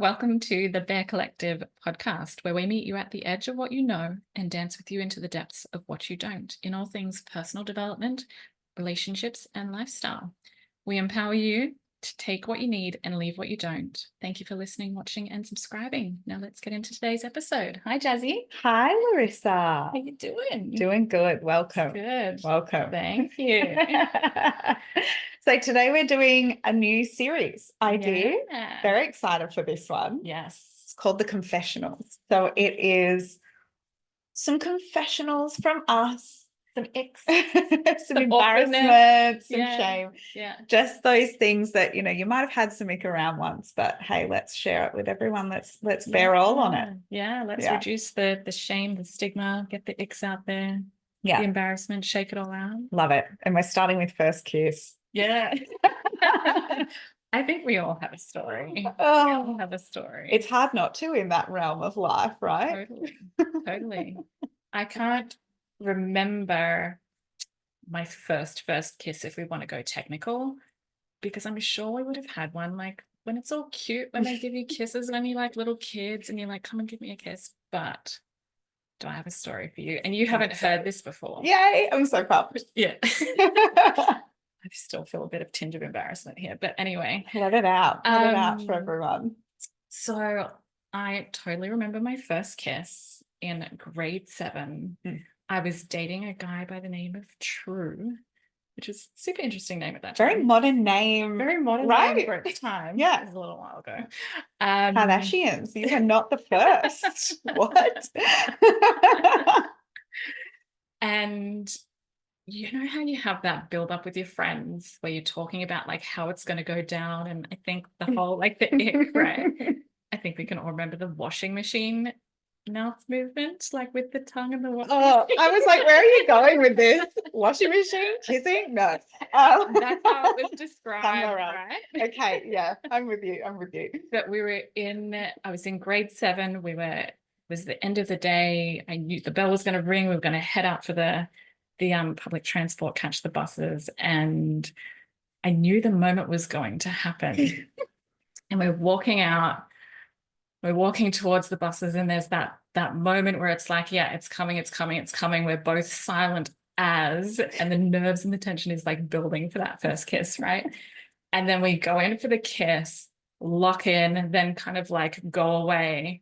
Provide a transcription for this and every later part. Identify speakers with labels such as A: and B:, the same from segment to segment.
A: Welcome to the Bear Collective podcast, where we meet you at the edge of what you know and dance with you into the depths of what you don't in all things personal development, relationships, and lifestyle. We empower you to take what you need and leave what you don't. Thank you for listening, watching, and subscribing. Now let's get into today's episode. Hi, Jazzy.
B: Hi, Larissa.
A: How you doing?
B: Doing good. Welcome.
A: Good.
B: Welcome.
A: Thank you.
B: So today we're doing a new series idea.
A: Yeah.
B: Very excited for this one.
A: Yes.
B: It's called the Confessionals. So it is some confessionals from us,
A: Some icks.
B: some embarrassment, some shame.
A: Yeah.
B: Just those things that, you might have had some ick around once, but hey, let's share it with everyone. Let's bear all on it.
A: Yeah, let's reduce the shame, the stigma, get the icks out there.
B: Yeah.
A: The embarrassment, shake it all out.
B: Love it. And we're starting with first kiss.
A: Yeah. I think we all have a story.
B: Oh,
A: we all have a story.
B: It's hard not to in that realm of life, right?
A: Totally. I can't remember my first kiss if we want to go technical, because I'm sure we would have had one like when it's all cute when they give you kisses when you're like little kids and you're like, come and give me a kiss. But do I have a story for you? And you haven't heard this before.
B: Yay, I'm so pumped.
A: Yeah. I still feel a bit of tinge of embarrassment here, but anyway.
B: Let it out. Let it out for everyone.
A: So I totally remember my first kiss in grade 7. I was dating a guy by the name of True, which is a super interesting name at that time.
B: Very modern name.
A: Very modern name for its time.
B: Yeah.
A: It was a little while ago.
B: Kardashians, you were not the first. What?
A: And you know how you have that build up with your friends where you're talking about like how it's going to go down, and I think the whole like the ick, right? I think we can all remember the washing machine mouth movement, like with the tongue and the washing
B: I was like, where are you going with this? Washing machine? Kissing? No.
A: That's how it was described, right?
B: Okay, yeah, I'm with you.
A: But I was in grade 7. It was the end of the day. I knew the bell was going to ring. We were going to head out for the public transport, catch the buses, and I knew the moment was going to happen. And we're walking out. We're walking towards the buses, and there's that moment where it's like, yeah, it's coming. We're both silent and the nerves and the tension is like building for that first kiss, right? And then we go in for the kiss, lock in, then kind of like go away,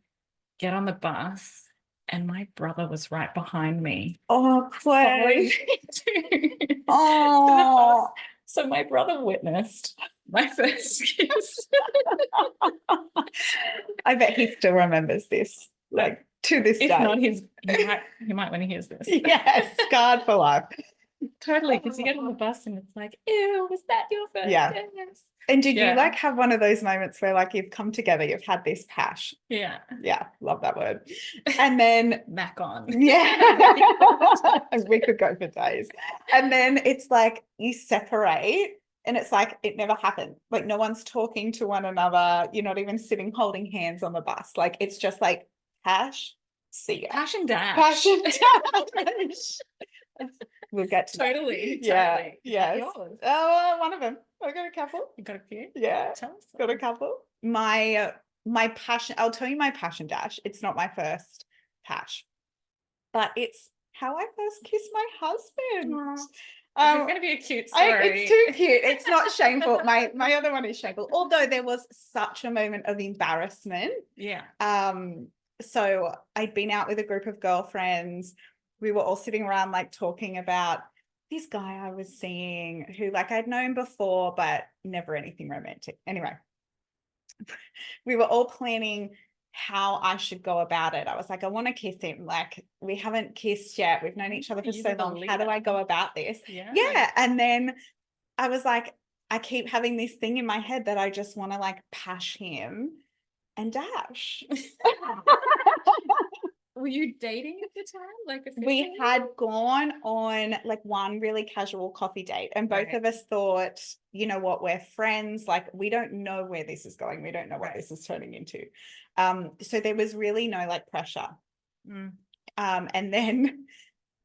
A: get on the bus, and my brother was right behind me.
B: Oh, Clay. Oh.
A: So my brother witnessed my first kiss.
B: I bet he still remembers this, like to this day.
A: If not, he might when he hears this.
B: Yes, scarred for life.
A: Totally, because you get on the bus and it's like, ew, was that your first kiss?
B: And did you like have one of those moments where like you've come together, you've had this pash?
A: Yeah,
B: love that word. And then
A: Mac on.
B: Yeah. We could go for days. And then it's like you separate and it's like it never happened. Like no one's talking to one another. You're not even sitting holding hands on the bus. Like it's just like pash, see ya.
A: Pash and dash.
B: Pash and dash. We'll get to
A: totally.
B: Yeah. Yes.
A: Yours?
B: Oh, one of them. I got a couple.
A: You got a few?
B: Yeah.
A: Tell us.
B: Got a couple. My passion, I'll tell you my passion dash. It's not my first pash, but it's how I first kissed my husband.
A: It's going to be a cute story.
B: It's too cute. It's not shameful. My other one is shameful, although there was such a moment of embarrassment.
A: Yeah.
B: So I'd been out with a group of girlfriends. We were all sitting around like talking about this guy I was seeing who like I'd known before, but never anything romantic. Anyway, we were all planning how I should go about it. I was like, I want to kiss him. Like, we haven't kissed yet. We've known each other for so long. How do I go about this? Yeah. And then I was like, I keep having this thing in my head that I just want to like pash him and dash.
A: Were you dating at the time? Like
B: we had gone on like one really casual coffee date, and both of us thought, you know what, we're friends. Like we don't know where this is going. We don't know what this is turning into. So there was really no like pressure. And then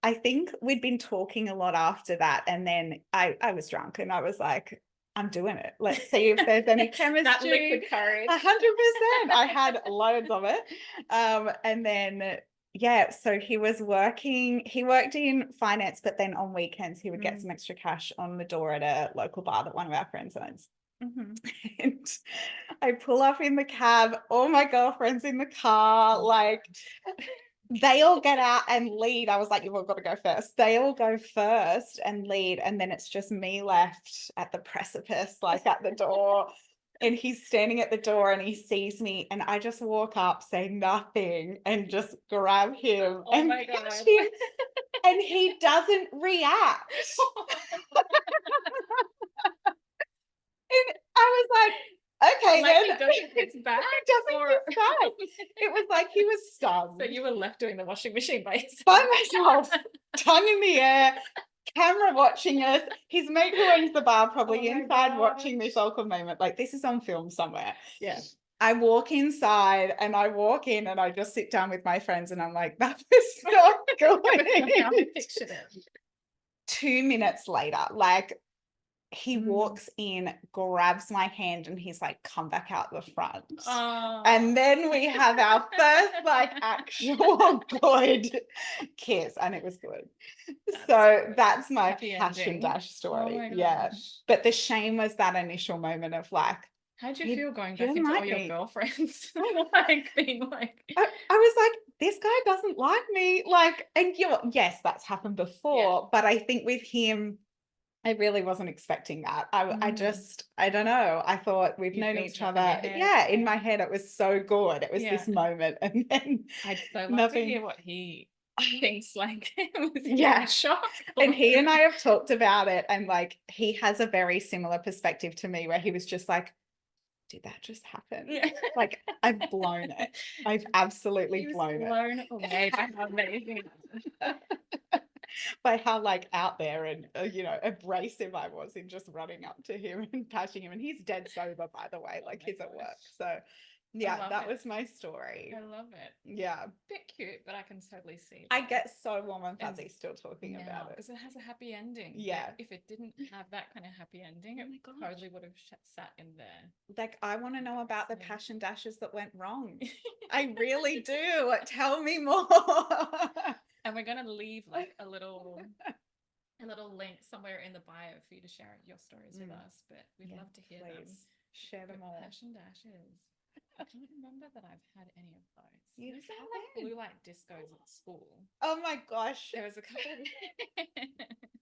B: I think we'd been talking a lot after that, and then I was drunk and I was like, I'm doing it. Let's see if there's any chemistry.
A: That liquid courage.
B: 100%. I had loads of it. And then, yeah, so he worked in finance, but then on weekends he would get some extra cash on the door at a local bar that one of our friends owns. And I pull up in the cab, all my girlfriends in the car, like they all get out and lead. I was like, you've all got to go first. They all go first and lead. And then it's just me left at the precipice, like at the door. And he's standing at the door and he sees me. And I just walk up, say nothing, and just grab him and
A: my
B: pinch
A: God.
B: him. And he doesn't react. And I was like, okay,
A: Like
B: then.
A: he doesn't hit back.
B: He doesn't hit back. It was like he was stunned.
A: So you were left doing the washing machine by yourself.
B: By myself, tongue in the air, camera watching us. His mate who owns the bar probably inside watching this awkward moment. Like, this is on film somewhere.
A: Yeah.
B: I walk inside and I walk in and I just sit down with my friends and I'm like, that was not good. 2 minutes later, like, he walks in, grabs my hand, and he's like, come back out the front. And then we have our first like actual good kiss, and it was good. That's my
A: Happy
B: passion
A: ending.
B: dash story.
A: my
B: Yeah.
A: gosh.
B: But the shame was that initial moment of like,
A: How'd you
B: He-
A: feel going
B: he
A: back
B: didn't
A: into
B: like
A: all your
B: me.
A: girlfriends? Like being like,
B: I was like, this guy doesn't like me. Like, and yes, that's happened before, but I think with him, I really wasn't expecting that. I don't know. I thought we've known each other. Yeah, in my head, it was so good. It was this moment, and then
A: I'd so love
B: nothing.
A: to hear what he thinks. Like, was
B: Yeah.
A: shock.
B: And he and I have talked about it, and like he has a very similar perspective to me, where he was just like, did that just happen?
A: Yeah.
B: Like, I've blown it. I've absolutely blown it.
A: Blown away by how amazing it is.
B: By how like out there and abrasive I was in just running up to him and touching him. And he's dead sober, by the way, like he's at work. So yeah, that was my story.
A: I love it.
B: Yeah.
A: Bit cute, but I can totally see
B: I
A: that.
B: get so warm and fuzzy still talking about it.
A: Because it has a happy ending.
B: Yeah.
A: But if it didn't have that kind of happy ending, it totally would have sat in there.
B: Like, I want to know about the passion dashes that went wrong. I really do. Tell me more.
A: And we're going to leave like a little link somewhere in the bio for you to share your stories with us. But we'd love to hear them.
B: Share them all.
A: Passion dashes. I can't remember that I've had any of those.
B: You
A: Used to have like blue light discos at school.
B: Oh my gosh.
A: There was a couple.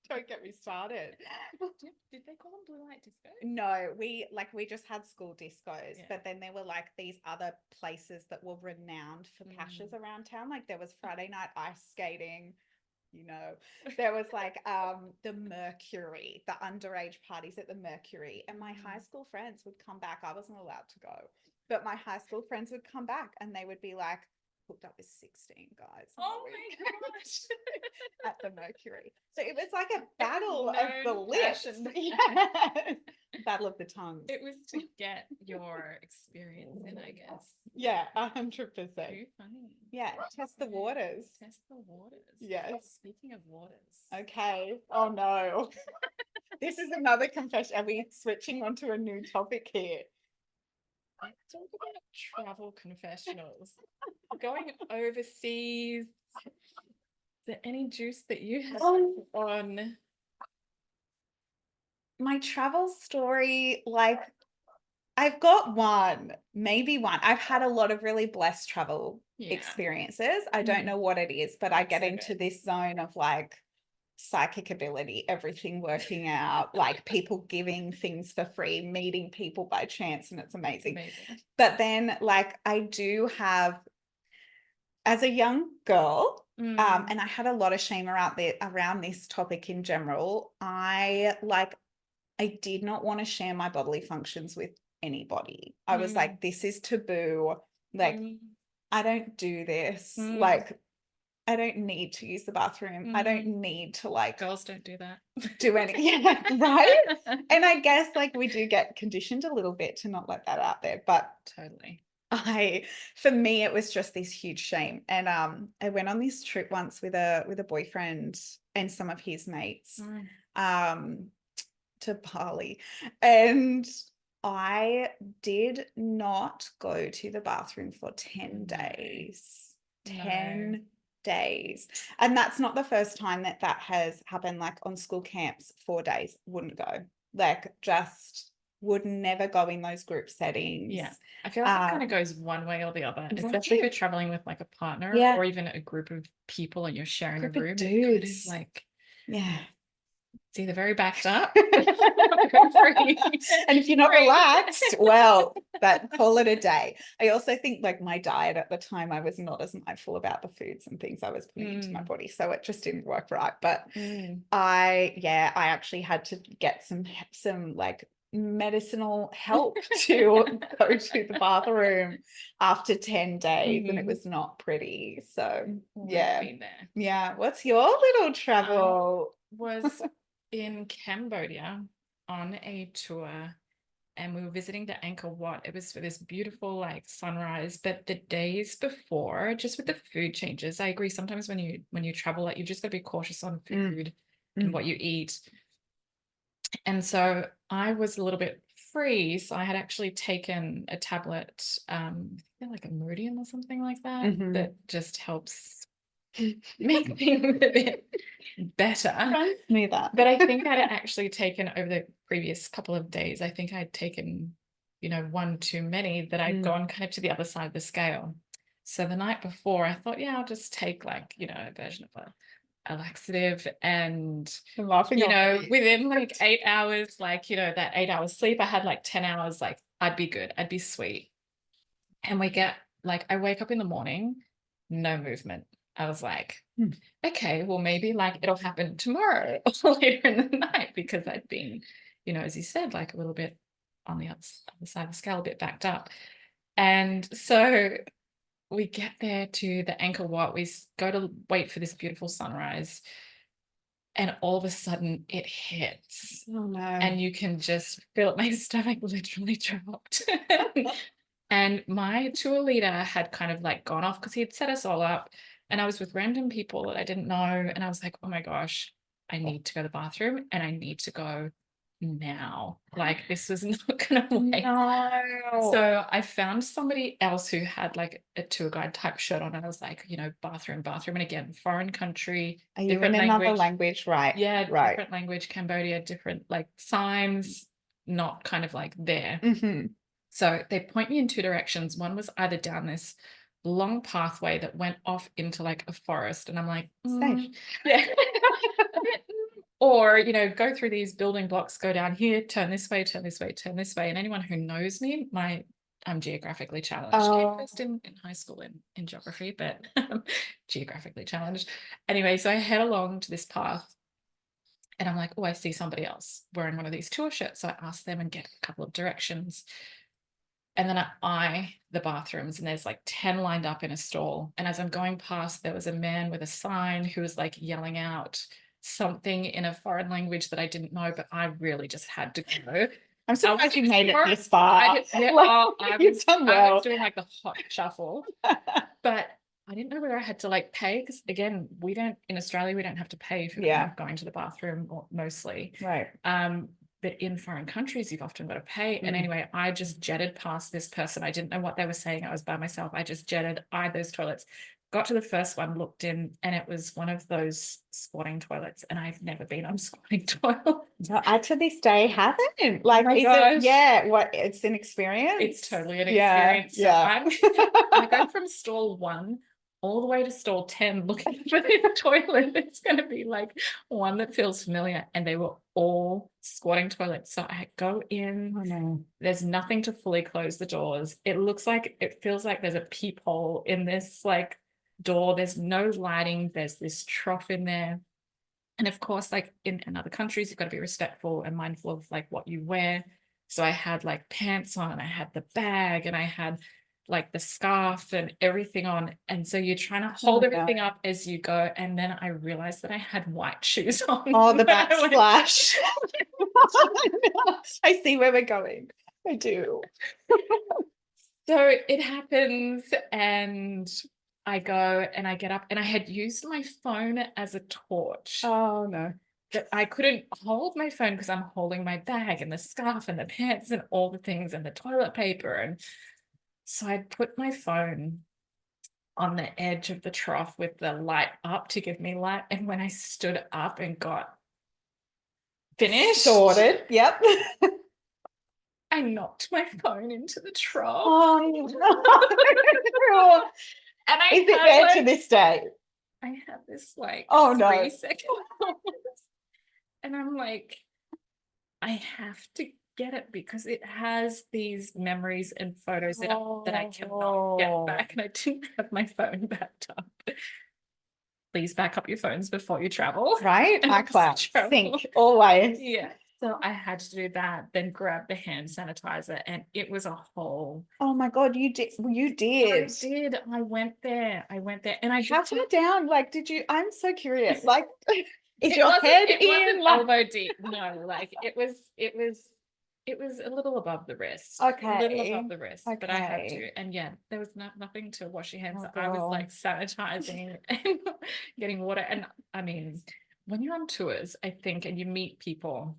B: Don't get me started.
A: Did they call them blue light discos?
B: No, we just had school discos, but then there were like these other places that were renowned for pashes around town. Like there was Friday night ice skating. There was like the Mercury, the underage parties at the Mercury, and my high school friends would come back. I wasn't allowed to go, but my high school friends would come back and they would be like, hooked up with 16 guys.
A: Oh my gosh.
B: At the Mercury. So it was like a battle of the lips. Battle of the tongues.
A: It was to get your experience in, I guess.
B: Yeah, 100%.
A: Too funny.
B: Yeah, test the waters.
A: Test the waters.
B: Yes.
A: Speaking of waters.
B: Okay. Oh no. This is another confession. Are we switching onto a new topic here?
A: Let's talk about travel confessionals. Going overseas. Is there any juice that you have on?
B: My travel story, like I've got maybe one. I've had a lot of really blessed travel experiences. I don't know what it is, but I get into this zone of like psychic ability, everything working out, like people giving things for free, meeting people by chance, and it's amazing. But then like I do have, as a young girl, and I had a lot of shame around this topic in general, I did not want to share my bodily functions with anybody. I was like, this is taboo. Like, I don't do this. Like, I don't need to use the bathroom. I don't need to like.
A: Girls don't do that.
B: Do anything. Right? And I guess like we do get conditioned a little bit to not let that out there. But
A: totally.
B: For me, it was just this huge shame. And I went on this trip once with a boyfriend and some of his mates. to Bali, and I did not go to the bathroom for 10
A: No.
B: days.
A: No.
B: 10 days. And that's not the first time that that has happened. Like on school camps, 4 days, wouldn't go. Like just would never go in those group settings.
A: Yeah. I feel like it kind of goes one way or the other, especially if
B: Right.
A: you're traveling with like a partner
B: Yeah.
A: or even a group of people and you're sharing
B: Group
A: a
B: of
A: room. It's kind of
B: dudes.
A: like
B: Yeah.
A: it's either very backed up or free.
B: And if you're not
A: Free.
B: relaxed, well, that call it a day. I also think like my diet at the time, I was not as mindful about the foods and things I was putting into my body. So it just didn't work right. But I actually had to get some like medicinal help to go to the bathroom after 10 days, and it was not pretty. So yeah.
A: Been there.
B: Yeah. What's your little travel?
A: Was in Cambodia on a tour, and we were visiting the Angkor Wat. It was for this beautiful like sunrise, but the days before, just with the food changes, I agree. Sometimes when you travel, like you've just got to be cautious on food and what you eat. And so I was a little bit free, so I had actually taken a tablet, I think like a Meridian or something like that, that just helps make things a bit better.
B: Me that.
A: But I think I'd actually taken over the previous couple of days, I think I'd taken, one too many, that I'd gone kind of to the other side of the scale. So the night before, I thought, yeah, I'll just take like, a version of a laxative, and
B: I'm laughing
A: within like 8 hours, like, that 8 hours sleep, I had like 10 hours, like I'd be good, I'd be sweet. And I wake up in the morning, no movement. I was like, okay, well, maybe like it'll happen tomorrow or later in the night, because I'd been, as you said, like a little bit on the other side of the scale, a bit backed up. And so we get there to the Angkor Wat, we go to wait for this beautiful sunrise, and all of a sudden it hits.
B: Oh no.
A: And you can just feel it. My stomach literally dropped. And my tour leader had kind of like gone off because he had set us all up, and I was with random people that I didn't know. And I was like, oh my gosh, I need to go to the bathroom, and I need to go now. Like this was not going to wait.
B: No.
A: So I found somebody else who had like a tour guide type shirt on, and I was like, bathroom. And again, foreign country,
B: Are you
A: different
B: in
A: language.
B: another language? Right.
A: Yeah,
B: Right.
A: different language, Cambodia, different like signs, not kind of like there. So they point me in two directions. One was either down this long pathway that went off into like a forest, and I'm like,
B: Safe.
A: yeah. Or, go through these building blocks, go down here, turn this way, turn this way, turn this way. And anyone who knows me, I'm geographically challenged. First in high school in geography, but geographically challenged. Anyway, so I head along to this path, and I'm like, oh, I see somebody else wearing one of these tour shirts. So I ask them and get a couple of directions. And then I eye the bathrooms, and there's like 10 lined up in a stall. And as I'm going past, there was a man with a sign who was like yelling out something in a foreign language that I didn't know, but I really just had to go.
B: I'm surprised you made it this
A: I
B: far. You've done well.
A: I was doing like the hot shuffle, but I didn't know whether I had to like pay, because again, in Australia, we don't have to pay for going to the bathroom, or mostly.
B: Right.
A: But in foreign countries, you've often got to pay. And anyway, I just jetted past this person. I didn't know what they were saying. I was by myself. I just jetted, eyed those toilets, got to the first one, looked in, and it was one of those squatting toilets. And I've never been on a squatting toilet.
B: No, I to this day haven't. Like, it's an experience?
A: It's totally an experience. So I go from stall 1 all the way to stall 10 looking for this toilet. It's going to be like one that feels familiar, and they were all squatting toilets. So I go in.
B: Oh no.
A: There's nothing to fully close the doors. It feels like there's a peephole in this like door. There's no lighting. There's this trough in there. And of course, like in other countries, you've got to be respectful and mindful of like what you wear. So I had like pants on, I had the bag, and I had like the scarf and everything on. And so you're trying to hold everything up as you go. And then I realized that I had white shoes on.
B: Oh, the backsplash. I see where we're going. I do.
A: So it happens, and I go and I get up, and I had used my phone as a torch.
B: Oh no.
A: that I couldn't hold my phone because I'm holding my bag and the scarf and the pants and all the things and the toilet paper. And so I put my phone on the edge of the trough with the light up to give me light. And when I stood up and got finished,
B: Sorted. Yep.
A: I knocked my phone into the trough.
B: Oh,
A: And I
B: is it
A: had,
B: there
A: like,
B: to this day?
A: I had this like
B: Oh, no.
A: 3-second pause. And I'm like, I have to get it because it has these memories and photos that I cannot get back. And I didn't have my phone backed up. Please back up your phones before you travel.
B: Right?
A: And
B: iCloud,
A: travel.
B: sync, always.
A: Yeah. So I had to do that, then grab the hand sanitizer, and it was a whole.
B: Oh my God, you did. You
A: I
B: did.
A: did. I went there, and I
B: How
A: did
B: far down? Like, did you? I'm so curious. Like, is
A: it
B: your
A: wasn't-
B: head
A: it wasn't
B: in? Like,
A: elbow deep. No, like it was a little above the wrist. A little
B: okay.
A: above the wrist, but I had
B: Okay.
A: to. And yeah, there was nothing to wash your hands.
B: Oh,
A: I was
B: girl.
A: like sanitizing and getting water. And I mean, when you're on tours, I think, and you meet people,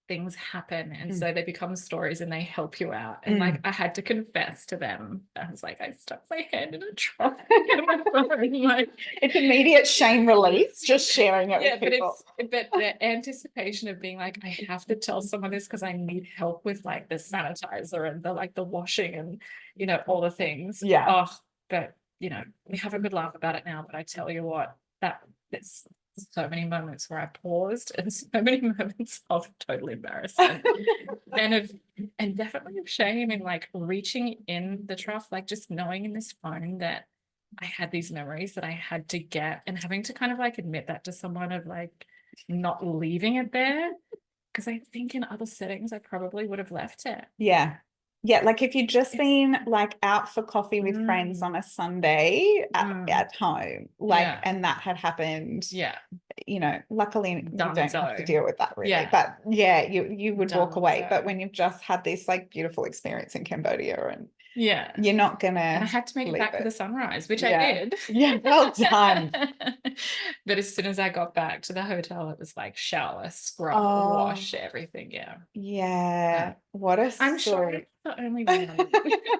A: things happen, and so they become stories and they help you out. And like I had to confess to them, I was like, I stuck my hand in a trough and my phone, like,
B: It's immediate shame release, just sharing it
A: yeah,
B: with
A: but
B: people.
A: the anticipation of being like, I have to tell someone this because I need help with like the sanitizer and the washing and all the things.
B: Yeah.
A: Oh, but we have a good laugh about it now. But I tell you what, there's so many moments where I paused and so many moments of total embarrassment and definitely of shame and like reaching in the trough, like just knowing in this phone that I had these memories that I had to get, and having to kind of like admit that to someone, of like not leaving it there. Because I think in other settings, I probably would have left it.
B: Yeah. Yeah, like if you'd just been like out for coffee with friends on a Sunday at home, like,
A: Yeah.
B: and that had happened,
A: Yeah.
B: luckily you don't have to
A: Dunzo.
B: deal with that really.
A: Yeah.
B: But yeah, you would walk away.
A: Dunzo.
B: But when you've just had this like beautiful experience in Cambodia and
A: Yeah.
B: you're not
A: And I
B: gonna
A: had to make it
B: leave
A: back for the
B: it.
A: sunrise, which I
B: Yeah.
A: did.
B: Yeah, well done.
A: But as soon as I got back to the hotel, it was like shower, scrub,
B: Oh,
A: wash, everything. Yeah.
B: yeah. What a
A: I'm sure
B: story.
A: it's the only one.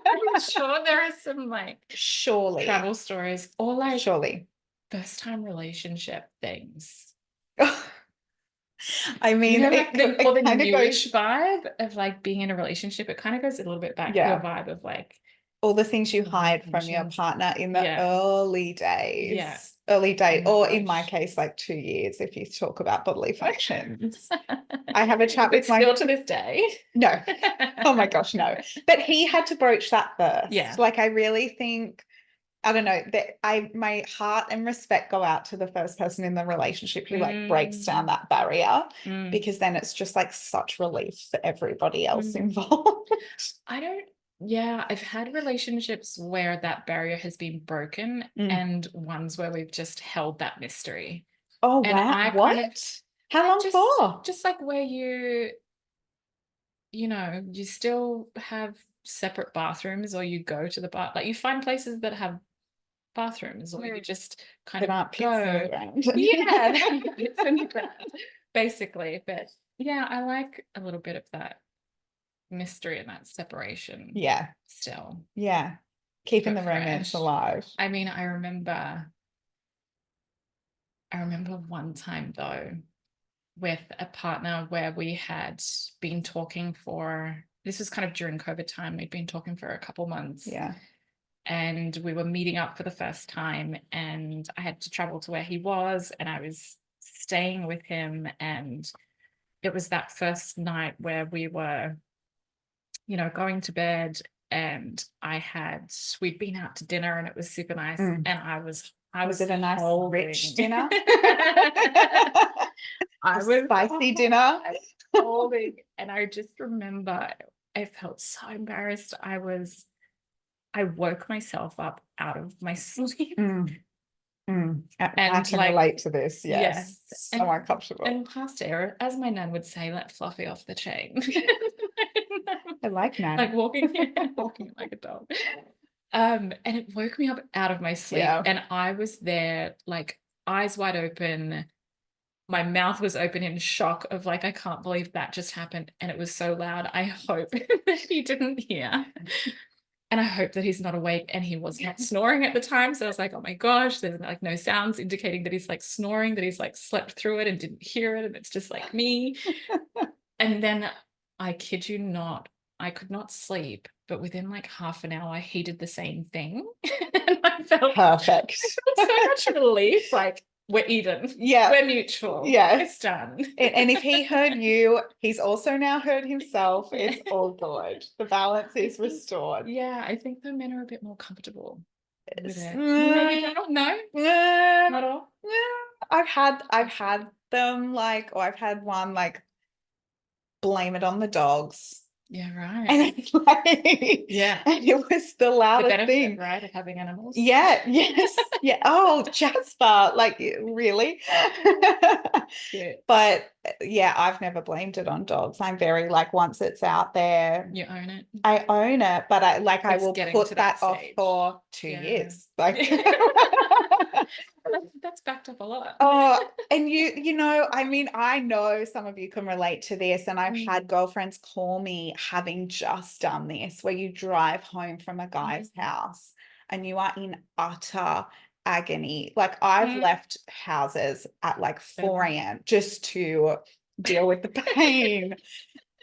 A: I'm sure there are some like
B: Surely.
A: travel stories or like
B: Surely.
A: first time relationship things.
B: I mean,
A: like the
B: kind of
A: newish
B: goes,
A: vibe of like being in a relationship. It kind of goes a little bit back to
B: yeah,
A: a vibe of like
B: all the things you hide from your
A: intentions.
B: partner in the
A: Yeah.
B: early days.
A: Yeah.
B: Early days,
A: Oh my
B: or in my
A: gosh.
B: case, like 2 years, if you talk about bodily functions. I have a chat
A: But
B: with my
A: still to this day.
B: no. Oh my gosh, no. But he had to broach that first.
A: Yeah.
B: Like I really think, I don't know, that my heart and respect go out to the first person in the relationship who like breaks down that barrier, because then it's just like such relief for everybody else involved.
A: I've had relationships where that barrier has been broken and ones where we've just held that mystery.
B: Oh,
A: And
B: wow.
A: I
B: What?
A: kind of
B: How long for?
A: just like where you still have separate bathrooms, or you go to the bath, like you find places that have bathrooms, or you just kind
B: That
A: of
B: aren't pits in the ground.
A: Yeah, it's in the ground, basically. But yeah, I like a little bit of that mystery and that separation.
B: Yeah.
A: Still.
B: Yeah. Keeping
A: But
B: the romance
A: fresh.
B: alive.
A: I mean, I remember one time though with a partner where we had been talking for, this was kind of during COVID time. We'd been talking for a couple months.
B: Yeah.
A: And we were meeting up for the first time, and I had to travel to where he was, and I was staying with him. And it was that first night where we were, going to bed, and we'd been out to dinner and it was super nice. And I was
B: it a nice rich dinner?
A: I was
B: spicy dinner.
A: holding, and I just remember I felt so embarrassed. I woke myself up out of my sleep.
B: I can relate to this. Yes. So uncomfortable.
A: And past era, as my nan would say, let Fluffy off the chain.
B: I like nan.
A: Like walking like a dog. And it woke me up out of my sleep.
B: Yeah.
A: And I was there, like eyes wide open, my mouth was open in shock of like, I can't believe that just happened. And it was so loud. I hope that he didn't hear. And I hope that he's not awake, and he was not snoring at the time. So I was like, oh my gosh, there's like no sounds indicating that he's like snoring, that he's like slept through it and didn't hear it. And it's just like me. And then I kid you not, I could not sleep, but within like half an hour, he did the same thing. And I felt
B: Perfect.
A: so much relief. Like, we're even.
B: Yeah.
A: We're mutual.
B: Yeah.
A: It's done.
B: And if he heard you, he's also now heard himself. It's all good. The balance is restored.
A: Yeah, I think the men are a bit more comfortable with it.
B: Mm,
A: Maybe not. No,
B: mm,
A: not all.
B: I've had them like, or I've had one like blame it on the dogs.
A: Yeah, right.
B: And it's like,
A: Yeah.
B: and it was the
A: The
B: loudest
A: benefit,
B: thing.
A: right, of having animals.
B: Yeah, yes. Yeah. Oh, Jasper, like really?
A: Yeah.
B: But yeah, I've never blamed it on dogs. I'm very like, once it's out there,
A: You own it.
B: I own it, but I like I
A: It's
B: will
A: getting
B: put
A: to that
B: that off
A: stage.
B: for 2
A: Yeah.
B: years. Like
A: That's backed up a lot.
B: oh, and you know, I mean, I know some of you can relate to this, and I've had girlfriends call me having just done this, where you drive home from a guy's house and you are in utter agony. Like I've left houses at like 4 a.m. just to deal with the pain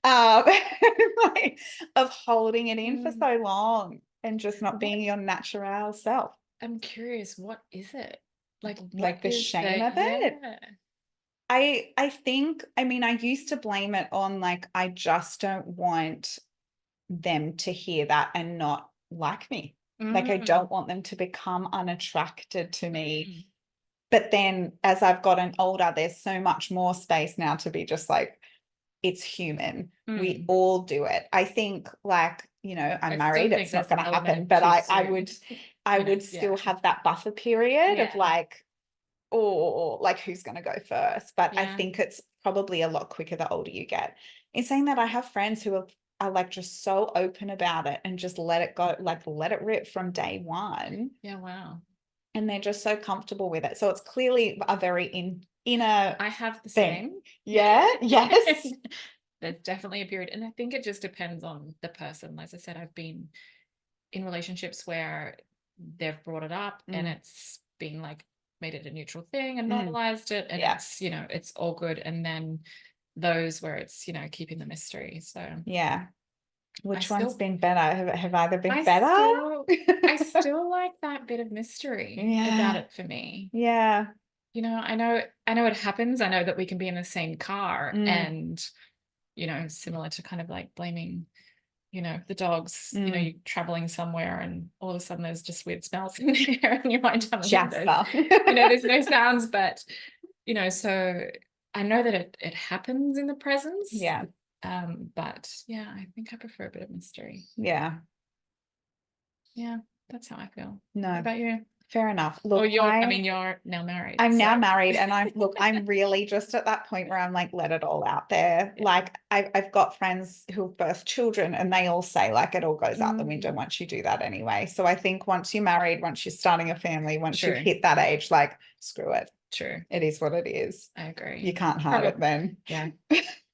B: like, of holding it in for so long and just not being your natural self.
A: I'm curious, what is it? Like
B: the shame of it. I think, I mean, I used to blame it on like, I just don't want them to hear that and not like me. Like I don't want them to become unattracted to me. But then as I've gotten older, there's so much more space now to be just like, it's human. We all do it. I think like, you know, I'm married, it's not going to happen, but I would still have that buffer period of like, or like who's going to go first. But I think it's probably a lot quicker the older you get. In saying that, I have friends who are like just so open about it and just let it go, like let it rip from day one.
A: Yeah, wow.
B: And they're just so comfortable with it. So it's clearly a very inner
A: I have the
B: thing.
A: same.
B: Yeah. Yes.
A: There's definitely a period. And I think it just depends on the person. As I said, I've been in relationships where they've brought it up and it's been like made it a neutral thing and normalized it. And it's, you know, it's all good. And then those where it's, you know, keeping the mystery. So
B: yeah. Which one's been better? Have either been better?
A: I still like that bit of mystery about it for me.
B: Yeah.
A: You know, I know it happens. I know that we can be in the same car and, you know, similar to kind of like blaming, you know, the dogs, you know, you're traveling somewhere and all of a sudden there's just weird smells in the air and you might have
B: Jasper.
A: you know, there's no sounds, but, you know, so I know that it happens in the presence.
B: Yeah.
A: But yeah, I think I prefer a bit of mystery.
B: Yeah.
A: Yeah, that's how I feel.
B: No.
A: What about you?
B: Fair enough. Look,
A: Or you're now married.
B: I'm now married, and I'm really just at that point where I'm like, let it all out there. Yeah. Like I've got friends who've birthed children and they all say like it all goes out the window once you do that anyway. So I think once you're married, once you're starting a family, once you've hit that age, like screw it.
A: True.
B: It is what it is.
A: I agree.
B: You can't hide it then.
A: Yeah.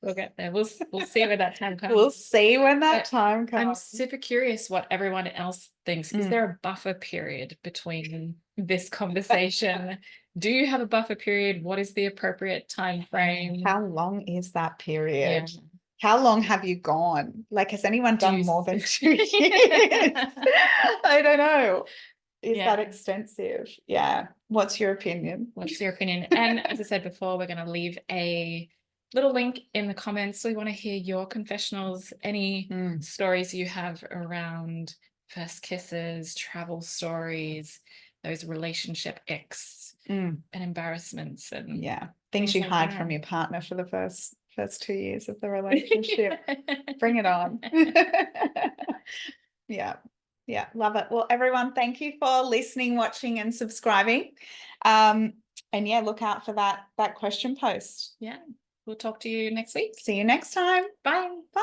A: We'll get there. We'll see when that time comes.
B: We'll see when that time comes.
A: I'm super curious what everyone else thinks. Is there a buffer period between this conversation? Do you have a buffer period? What is the appropriate time frame?
B: How long is that period?
A: Yeah.
B: How long have you gone? Like, has anyone done more than 2 years? I don't know. Is that extensive? Yeah. What's your opinion?
A: What's your opinion? And as I said before, we're going to leave a little link in the comments. So we want to hear your confessionals, any stories you have around first kisses, travel stories, those relationship icks and embarrassments and
B: things you hide from your partner for the first 2 years of the relationship. Bring it on. Yeah, love it. Well, everyone, thank you for listening, watching, and subscribing. And yeah, look out for that question post.
A: Yeah. We'll talk to you next week.
B: See you next time.
A: Bye.
B: Bye.